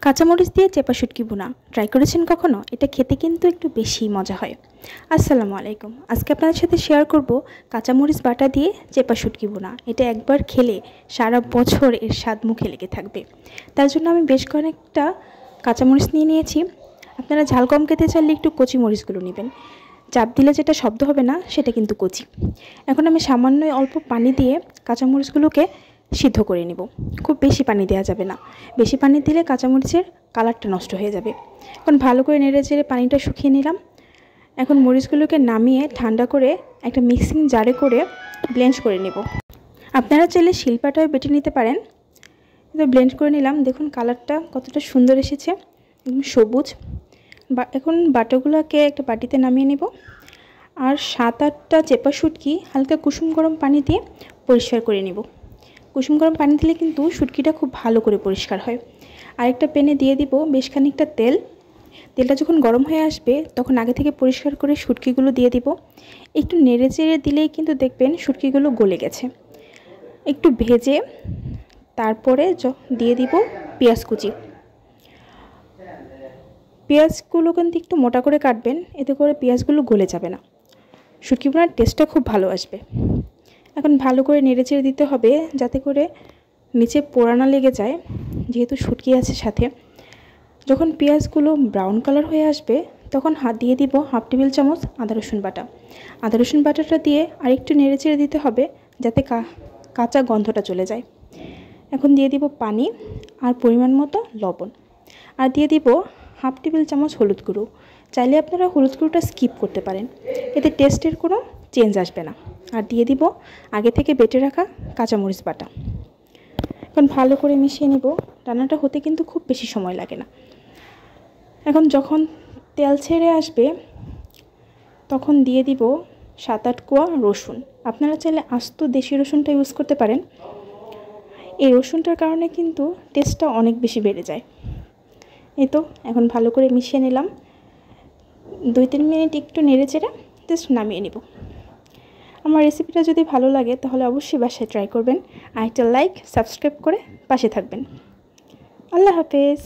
কাঁচামরিচ দিয়ে চেপা শুটকি ভুনা ট্রাই করেছেন কখনো? এটা খেতে কিন্তু একটু বেশি মজা হয়। আসসালামু আলাইকুম। আজকে আপনাদের সাথে শেয়ার করব কাঁচামরিচ বাটা দিয়ে চেপা শুটকি ভুনা। এটা একবার খেলে সারা বছর এর স্বাদ মুখে লেগে থাকবে। তার জন্য আমি বেশ কয়েকটা কাঁচামরিচ নিয়েছি। আপনারা ঝাল কম খেতে চাইলে একটু কচি মরিচগুলো নেবেন। চাপ দিলে যেটা শব্দ হবে না সেটা কিন্তু কচি। এখন আমি সামান্য অল্প পানি দিয়ে কাঁচামরিচগুলোকে সিদ্ধ করে নেব। খুব বেশি পানি দেওয়া যাবে না, বেশি পানি দিলে কাঁচামরিচের কালারটা নষ্ট হয়ে যাবে। এখন ভালো করে নেড়ে চেড়ে পানিটা শুকিয়ে নিলাম। এখন মরিচগুলোকে নামিয়ে ঠান্ডা করে একটা মিক্সিং জারে করে ব্লেন্ড করে নেব। আপনারা চাইলে শিলপাটায় বেটে নিতে পারেন। তো ব্লেন্ড করে নিলাম, দেখুন কালারটা কতটা সুন্দর এসেছে, একদম সবুজ। এখন বাটাগুলোকে একটা বাটিতে নামিয়ে নেব। আর 7-8টা চেপা শুটকি হালকা কুসুম গরম পানি দিয়ে পরিষ্কার করে নেব। কুসুম গরম পানি দিলে কিন্তু শুটকিটা খুব ভালো করে পরিষ্কার হয়। আরেকটা প্যানে দিয়ে দিব বেশ খানিকটা তেল। তেলটা যখন গরম হয়ে আসবে তখন আগে থেকে পরিষ্কার করে শুটকিগুলো দিয়ে দিব। একটু নেড়ে চেড়ে দিলেই কিন্তু দেখবেন শুটকিগুলো গলে গেছে। একটু ভেজে তারপরে দিয়ে দিব পেঁয়াজ কুচি। পেঁয়াজগুলো কিন্তু একটু মোটা করে কাটবেন, এতে করে পেঁয়াজগুলো গলে যাবে না, শুটকি ভুনার টেস্টটা খুব ভালো আসবে। এখন ভালো করে নেড়েচেড়ে দিতে হবে যাতে করে নিচে পোড়া না লেগে যায়, যেহেতু শুটকি আছে সাথে। যখন পেঁয়াজগুলো ব্রাউন কালার হয়ে আসবে তখন দিয়ে দিব 1/2 টেবিল চামচ আদা রসুন বাটা। আদা রসুন বাটাটা দিয়ে আরেকটু নেড়েচেড়ে দিতে হবে যাতে কাঁচা গন্ধটা চলে যায়। এখন দিয়ে দিব পানি আর পরিমাণ মতো লবণ, আর দিয়ে দিব 1/2 টেবিল চামচ হলুদ গুঁড়ো। চাইলে আপনারা হলুদ গুঁড়োটা স্কিপ করতে পারেন, এতে টেস্টের কোনো চেঞ্জ আসবে না। আর দিয়ে দিব আগে থেকে বেটে রাখা কাঁচামরিচ বাটা। এখন ভালো করে মিশিয়ে নেব। রান্নাটা হতে কিন্তু খুব বেশি সময় লাগে না। এখন যখন তেল ছেড়ে আসবে তখন দিয়ে দিব 7-8 কোয়া রসুন। আপনারা চাইলে আস্ত দেশি রসুনটা ইউজ করতে পারেন। এই রসুনটার কারণে কিন্তু টেস্টটা অনেক বেশি বেড়ে যায়। এই তো এখন ভালো করে মিশিয়ে নিলাম। 2-3 মিনিট একটু নেড়ে চেড়ে জাস্ট নামিয়ে নিব। আমার রেসিপিটা যদি ভালো লাগে তাহলে অবশ্যই বাসায় ট্রাই করবেন। আর একটা লাইক সাবস্ক্রাইব করে পাশে থাকবেন। আল্লাহ হাফেজ।